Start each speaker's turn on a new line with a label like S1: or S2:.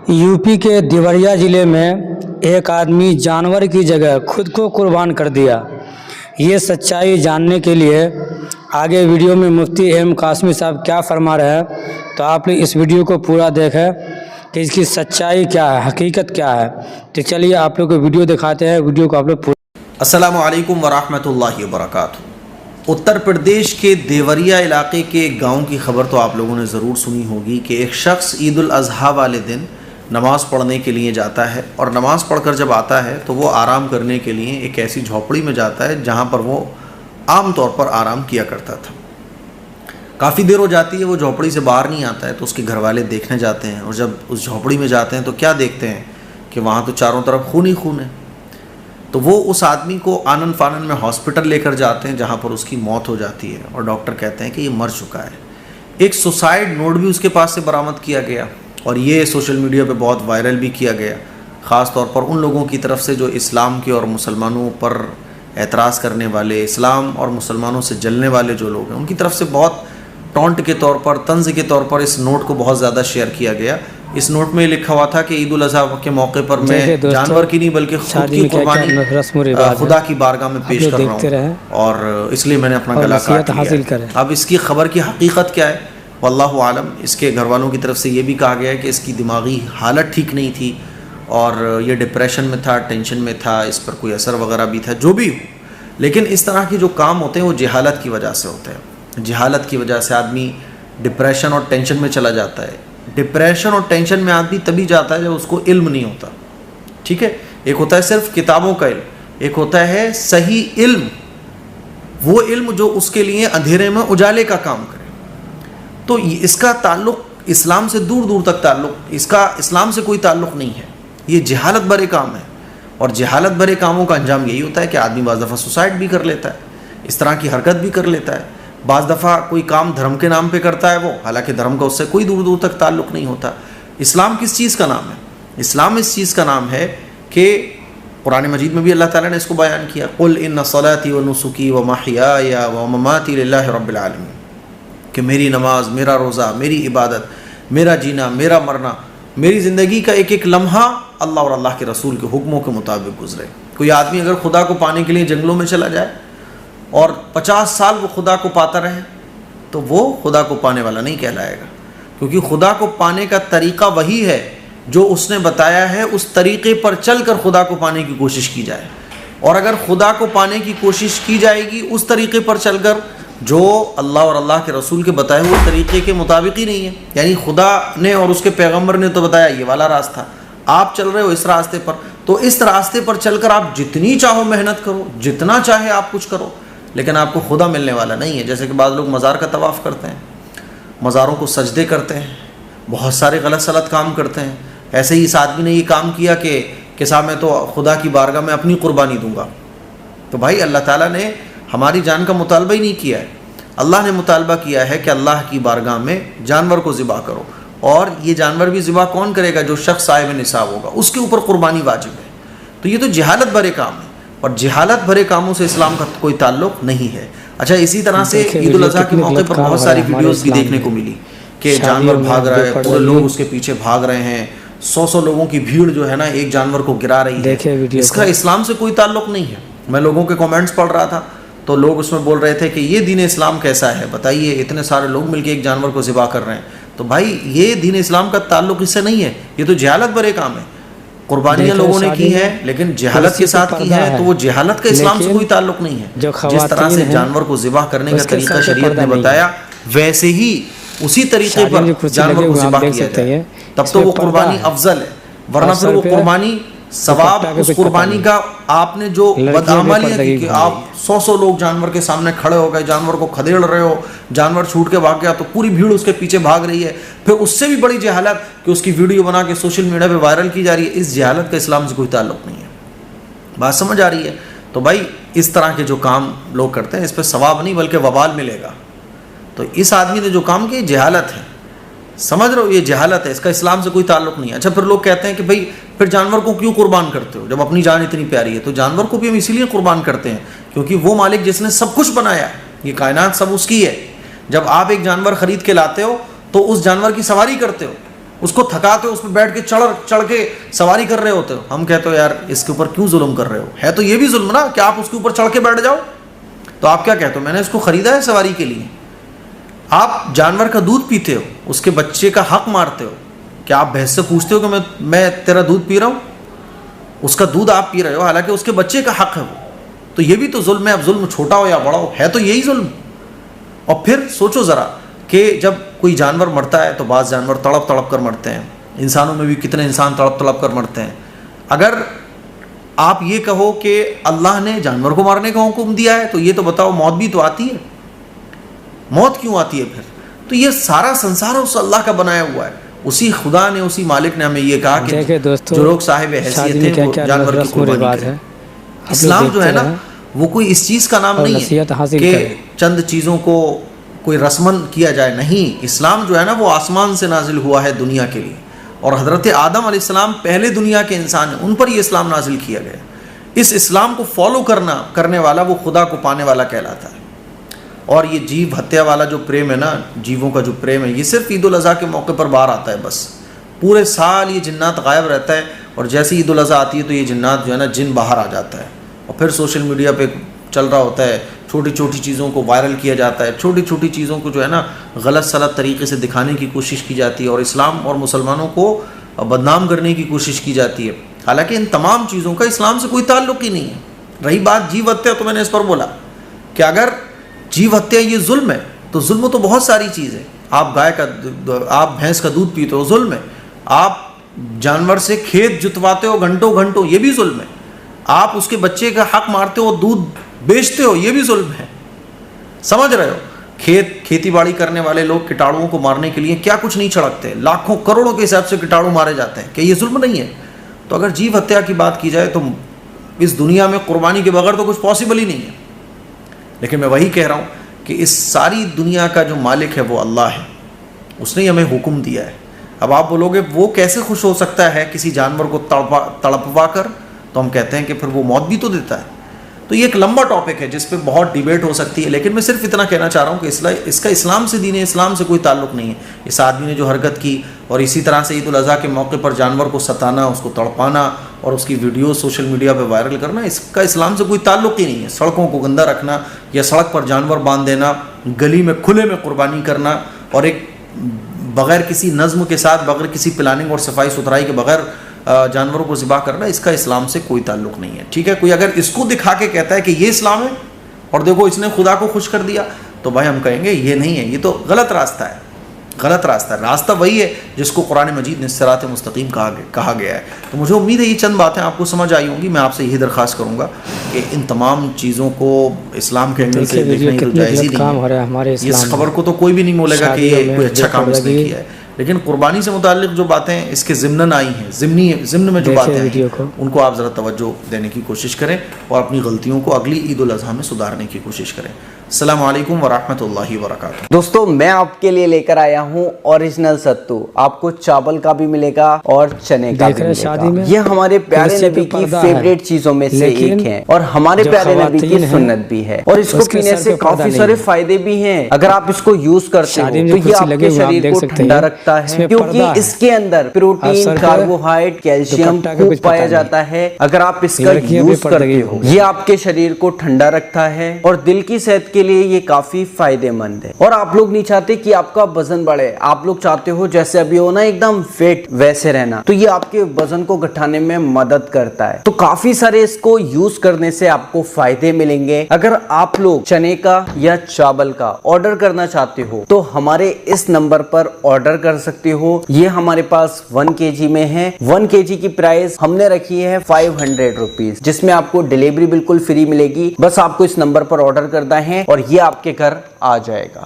S1: UP के देवरिया ज़िले में एक आदमी जानवर की जगह खुद को कुर्बान कर दिया। ये सच्चाई जानने के लिए आगे वीडियो में मुफ्ती एम कासमी साहब क्या फरमा रहे हैं, तो आप लोग इस वीडियो को पूरा देखें कि इसकी सच्चाई क्या है, हकीकत क्या है। तो चलिए आप लोग को वीडियो दिखाते हैं, वीडियो को आप लोग
S2: अस्सलामु अलैकुम वरहमतुल्लाहि वबरकातुहू। उत्तर प्रदेश के देवरिया इलाके के एक गाँव की खबर तो आप लोगों ने ज़रूर सुनी होगी कि एक शख्स ईद उल अज़हा वाले दिन नमाज़ पढ़ने के लिए जाता है और नमाज़ पढ़कर जब आता है तो वो आराम करने के लिए एक ऐसी झोपड़ी में जाता है जहाँ पर वो आम तौर पर आराम किया करता था। काफ़ी देर हो जाती है, वो झोपड़ी से बाहर नहीं आता है, तो उसके घर वाले देखने जाते हैं और जब उस झोपड़ी में जाते हैं तो क्या देखते हैं कि वहाँ तो चारों तरफ खून ही खून है। तो वो उस आदमी को आनन फानन में हॉस्पिटल लेकर जाते हैं जहाँ पर उसकी मौत हो जाती है और डॉक्टर कहते हैं कि ये मर चुका है। एक सुसाइड नोट भी उसके पास से बरामद किया गया और ये सोशल मीडिया पे बहुत वायरल भी किया गया, ख़ास तौर पर उन लोगों की तरफ से जो इस्लाम के और मुसलमानों पर एतराज़ करने वाले, इस्लाम और मुसलमानों से जलने वाले जो लोग हैं, उनकी तरफ से बहुत टॉन्ट के तौर पर, तंज़ के तौर पर इस नोट को बहुत ज़्यादा शेयर किया गया। इस नोट में लिखा हुआ था कि ईद उल अज़हा के मौके पर मैं जानवर की नहीं बल्कि खुद की कुर्बानी खुदा की बारगाह में पेश कर रहा हूँ और इसलिए मैंने अपना गला काट लिया। अब इसकी खबर की हकीकत क्या है, वल्लाहु आलम। इसके घर वालों की तरफ से ये भी कहा गया है कि इसकी दिमागी हालत ठीक नहीं थी और ये डिप्रेशन में था, टेंशन में था, इस पर कोई असर वगैरह भी था, जो भी हो। लेकिन इस तरह के जो काम होते हैं वो जहालत की वजह से होते हैं। जहालत की वजह से आदमी डिप्रेशन और टेंशन में चला जाता है। डिप्रेशन और टेंशन में आदमी तभी जाता है जब उसको इल्म नहीं होता। ठीक है, एक होता है सिर्फ किताबों का इल्म, एक होता है सही इल्म, वो इल्म जो उसके लिए अंधेरे में उजाले का काम करे। तो इसका ताल्लुक इस्लाम से दूर दूर तक ताल्लुक, इसका इस्लाम से कोई ताल्लुक नहीं है। ये जहालत भरे काम है और जहालत भरे कामों का अंजाम यही होता है कि आदमी बाज़ दफ़ा सुसाइड भी कर लेता है, इस तरह की हरकत भी कर लेता है। बाज़ दफ़ा कोई काम धर्म के नाम पे करता है वो, हालांकि धर्म का उससे कोई दूर दूर तक ताल्लुक़ नहीं होता। इस्लाम किस चीज़ का नाम है? इस्लाम इस चीज़ का नाम है कि कुरान मजीद में भी अल्लाह ताला ने इसको बयान किया, कुल इन्ना सलाती व नुसुकी व महयाया व ममाती लिल्लाहि रब्बिल आलमीन, कि मेरी नमाज, मेरा रोज़ा, मेरी इबादत, मेरा जीना, मेरा मरना, मेरी ज़िंदगी का एक एक लम्हा अल्लाह और अल्लाह के रसूल के हुक्मों के मुताबिक गुजरे। कोई आदमी अगर खुदा को पाने के लिए जंगलों में चला जाए और 50 साल वो खुदा को पाता रहे तो वो खुदा को पाने वाला नहीं कहलाएगा, क्योंकि खुदा को पाने का तरीक़ा वही है जो उसने बताया है। उस तरीक़े पर चल कर खुदा को पाने की कोशिश की जाए, और अगर खुदा को पाने की कोशिश की जाएगी उस तरीक़े पर चल कर जो अल्लाह और अल्लाह के रसूल के बताए हुए तरीक़े के मुताबिक ही नहीं है, यानी खुदा ने और उसके पैगम्बर ने तो बताया ये वाला रास्ता, आप चल रहे हो इस रास्ते पर, तो इस रास्ते पर चलकर आप जितनी चाहो मेहनत करो, जितना चाहे आप कुछ करो, लेकिन आपको खुदा मिलने वाला नहीं है। जैसे कि बाद लोग मज़ार का तवाफ़ करते हैं, मज़ारों को सजदे करते हैं, बहुत सारे गलत सलत काम करते हैं। ऐसे ही इस आदमी ने ये काम किया कि साहब मैं तो खुदा की बारगाह में अपनी कुर्बानी दूंगा। तो भाई अल्लाह ताला ने हमारी जान का मुतालबा ही नहीं किया है। अल्लाह ने मुतालबा किया है कि अल्लाह की बारगाह में जानवर को ज़िबा करो, और ये जानवर भी ज़िबा कौन करेगा? जो शख्स साहिब निसाब होगा, उसके ऊपर कुर्बानी वाजिब है। तो ये तो जहालत भरे काम है और जहालत भरे कामों से इस्लाम का कोई ताल्लुक़ नहीं है। अच्छा, इसी तरह से ईद उल अज़हा के मौके पर बहुत सारी वीडियोज़ भी देखने को मिली कि जानवर भाग रहा है, पूरे लोग उसके पीछे भाग रहे हैं, 100 लोगों की भीड़ जो है ना एक जानवर को गिरा रही है। इसका इस्लाम से कोई ताल्लुक़ नहीं है। मैं लोगों के कमेंट्स पढ़ रहा था तो लोग उसमें बोल रहे थे कि ये दीन इस्लाम कैसा है, बताइए, इतने सारे लोग मिलकर एक जानवर को ज़िबा कर रहे हैं। तो भाई ये दीन इस्लाम का ताल्लुक़ इससे नहीं है, ये तो जहालत भरे काम है। कुर्बानियाँ लोगों ने की हैं लेकिन जहालत के साथ की है, तो वो जहालत का इस्लाम से कोई ताल्लुक़ नहीं है। जिस तरह से जानवर को ज़िबा करने का तरीका शरीयत ने बताया, वैसे ही उसी तरीके पर जानवर को ज़िबा किया जाए, तब तो वो कुर्बानी अफजल है। वरना फिर वो कुर्बानी सवाब, उस कुर्बानी का आपने जो बदअमलियाँ की कि आप 100 लोग जानवर के सामने खड़े हो गए, जानवर को खदेड़ रहे हो, जानवर छूट के भाग गया तो पूरी भीड़ उसके पीछे भाग रही है, फिर उससे भी बड़ी जहालत कि उसकी वीडियो बना के सोशल मीडिया पे वायरल की जा रही है। इस जहालत का इस्लाम से कोई ताल्लुक़ नहीं है। बात समझ आ रही है? तो भाई इस तरह के जो काम लोग करते हैं इस पर सवाब नहीं बल्कि वबाल मिलेगा। तो इस आदमी ने जो काम किया जहालत है, समझ रहे हो, ये जहालत है, इसका इस्लाम से कोई ताल्लुक़ नहीं है। अच्छा, फिर लोग कहते हैं कि भाई फिर जानवर को क्यों कुर्बान करते हो जब अपनी जान इतनी प्यारी है? तो जानवर को भी हम इसीलिए कुर्बान करते हैं क्योंकि वो मालिक जिसने सब कुछ बनाया, ये कायनात सब उसकी है। जब आप एक जानवर ख़रीद के लाते हो तो उस जानवर की सवारी करते हो, اس کو تھکاتے ہو, اس پہ بیٹھ کے چڑھ کے سواری کر رہے ہوتے ہو. ہم کہتے ہو یار اس کے اوپر کیوں ظلم کر رہے ہو, ہے تو یہ بھی ظلم نا کہ آپ اس کے اوپر چڑھ کے بیٹھ جاؤ. تو آپ کیا کہتے ہو, میں نے اس کو خریدا ہے سواری کے لیے. آپ جانور کا دودھ پیتے ہو, اس کے بچے کا حق مارتے ہو. کیا آپ بھینس سے پوچھتے ہو کہ میں تیرا دودھ پی رہا ہوں؟ اس کا دودھ آپ پی رہے ہو, حالانکہ اس کے بچے کا حق ہے وہ. تو یہ بھی تو ظلم ہے. اب ظلم چھوٹا ہو یا بڑا ہو, ہے تو یہی ظلم. اور پھر سوچو ذرا کہ جب کوئی جانور مرتا ہے تو بعض جانور تڑپ تڑپ کر مرتے ہیں. انسانوں میں بھی کتنے انسان تڑپ تڑپ کر مرتے ہیں. اگر آپ یہ کہو کہ اللہ نے جانور کو مارنے کا حکم دیا ہے تو یہ تو بتاؤ موت بھی تو آتی ہے. موت کیوں آتی ہے پھر؟ تو یہ سارا سنسار اس اللہ کا بنایا ہوا ہے. اسی خدا نے, اسی مالک نے ہمیں یہ کہا کہ جو لوگ صاحب حیثیت ہیں وہ جانور کی قربانی کریں. اسلام جو ہے نا وہ کوئی اس چیز کا نام نہیں ہے کہ چند چیزوں کو کوئی رسمن کیا جائے. نہیں, اسلام جو ہے نا وہ آسمان سے نازل ہوا ہے دنیا کے لیے. اور حضرت آدم علیہ السلام پہلے دنیا کے انسان ہیں, ان پر یہ اسلام نازل کیا گیا. اس اسلام کو فالو کرنے والا وہ خدا کو پانے والا کہلاتا ہے. اور یہ جیو ہتیا والا جو پریم ہے نا, جیووں کا جو پریم ہے, یہ صرف عید الاضحیٰ کے موقع پر باہر آتا ہے. بس پورے سال یہ جنات غائب رہتا ہے, اور جیسے عید الاضحیٰ آتی ہے تو یہ جنات جو ہے نا جن باہر آ جاتا ہے. اور پھر سوشل میڈیا پہ چل رہا ہوتا ہے, چھوٹی چھوٹی چیزوں کو وائرل کیا جاتا ہے, چھوٹی چھوٹی چیزوں کو جو ہے نا غلط سلط طریقے سے دکھانے کی کوشش کی جاتی ہے, اور اسلام اور مسلمانوں کو بدنام کرنے کی کوشش کی جاتی ہے. حالانکہ ان تمام چیزوں کا اسلام سے کوئی تعلق ہی نہیں ہے. رہی بات جیو ہتیا, تو میں نے اس پر بولا کہ اگر جیو ہتیا یہ ظلم ہے تو ظلم تو بہت ساری چیز ہے. آپ بھینس کا دودھ پیتے ہو, ظلم ہے. آپ جانور سے کھیت جتواتے ہو گھنٹوں گھنٹوں, یہ بھی ظلم ہے. آپ اس کے بچے کا حق مارتے ہو, دودھ بیچتے ہو, یہ بھی ظلم ہے. سمجھ رہے ہو؟ کھیتی باڑی کرنے والے لوگ کٹاڑوؤں کو مارنے کے لیے کیا کچھ نہیں چھڑکتے, لاکھوں کروڑوں کے حساب سے کٹاڑو مارے جاتے ہیں. کہ یہ ظلم نہیں ہے؟ تو اگر جیو ہتیا کی بات کی جائے تو اس دنیا میں قربانی کے بغیر تو کچھ پاسبل ہی نہیں ہے. لیکن میں وہی کہہ رہا ہوں کہ اس ساری دنیا کا جو مالک ہے وہ اللہ ہے, اس نے ہمیں حکم دیا ہے. اب آپ بولو گے وہ کیسے خوش ہو سکتا ہے کسی جانور کو تڑپوا کر؟ تو ہم کہتے ہیں کہ پھر وہ موت بھی تو دیتا ہے. تو یہ ایک لمبا ٹاپک ہے جس پہ بہت ڈیبیٹ ہو سکتی ہے, لیکن میں صرف اتنا کہنا چاہ رہا ہوں کہ اس کا اسلام سے, دین اسلام سے کوئی تعلق نہیں ہے. اس آدمی نے جو حرکت کی, اور اسی طرح سے عید الاضحیٰ کے موقع پر جانور کو ستانا, اس کو تڑپانا اور اس کی ویڈیو سوشل میڈیا پہ وائرل کرنا, اس کا اسلام سے کوئی تعلق ہی نہیں ہے. سڑکوں کو گندہ رکھنا یا سڑک پر جانور باندھ دینا, گلی میں کھلے میں قربانی کرنا, اور ایک بغیر کسی نظم کے ساتھ, بغیر کسی پلاننگ اور صفائی ستھرائی کے بغیر جانوروں کو ذبح کرنا, اس کا اسلام سے کوئی تعلق نہیں ہے. ٹھیک ہے, کوئی اگر اس کو دکھا کے کہتا ہے کہ یہ اسلام ہے اور دیکھو اس نے خدا کو خوش کر دیا, تو بھائی ہم کہیں گے یہ نہیں ہے, یہ تو غلط راستہ ہے. غلط راستہ ہے. راستہ وہی ہے جس کو قرآن مجید نے صراط مستقیم کہا گیا ہے. تو مجھے امید ہے یہ چند باتیں آپ کو سمجھ آئی ہوں گی. میں آپ سے یہی درخواست کروں گا کہ ان تمام چیزوں کو اسلام کے اینگل سے دیکھنے کی تو جائز ہی نہیں ہے. اس خبر کو تو کوئی بھی نہیں بولے گا کہ یہ کوئی اچھا کام اس نے کیا ہے, لیکن قربانی سے متعلق جو باتیں اس کے ضمن آئی ہیں, ضمن میں جو باتیں آئی ہیں, ان کو آپ ذرا توجہ دینے کی کوشش کریں اور اپنی غلطیوں کو اگلی عید الاضحیٰ میں سدھارنے کی کوشش کریں. السلام علیکم ورحمۃ اللہ وبرکاتہ.
S3: دوستو میں آپ کے لیے لے کر آیا ہوں اوریجنل ستو. آپ کو چاول کا بھی ملے گا اور چنے کا بھی ملے گا. یہ ہمارے پیارے نبی کی فیوریٹ چیزوں میں سے ایک ہے, اور ہمارے پیارے نبی کی سنت بھی ہے, اور اس کو پینے سے کافی سارے فائدے بھی ہیں. اگر آپ اس کو یوز کرتے ہو تو یہ آپ کے شریر کو ٹھنڈا رکھتا ہے, کیونکہ اس کے اندر پروٹین, کاربوہائیڈریٹ, کیلشیم خوب پایا جاتا ہے. اگر آپ اس کا یوز کرتے ہو یہ آپ کے شریر کو ٹھنڈا رکھتا ہے, اور دل کی صحت کے لیے یہ کافی فائدے مند ہے. اور آپ لوگ نہیں چاہتے کہ آپ کا وزن بڑھے, آپ لوگ چاہتے ہو جیسے ابھی ہو نا ایک دم فٹ ویسے رہنا, تو یہ آپ کے وزن کو گھٹانے میں مدد کرتا ہے. تو کافی سارے اس کو یوز کرنے سے آپ کو فائدے ملیں گے. اگر آپ لوگ چنے کا یا چاول کا آرڈر کرنا چاہتے ہو تو ہمارے اس نمبر پر آرڈر کر سکتے ہو. یہ ہمارے پاس 1 kg میں ہے. 1 kg کی پرائس ہم نے رکھی ہے 500 روپیز, جس میں آپ کو ڈیلیوری بالکل فری ملے گی. بس آپ کو اس نمبر پر آرڈر کرنا ہے اور یہ آپ کے گھر آ جائے گا.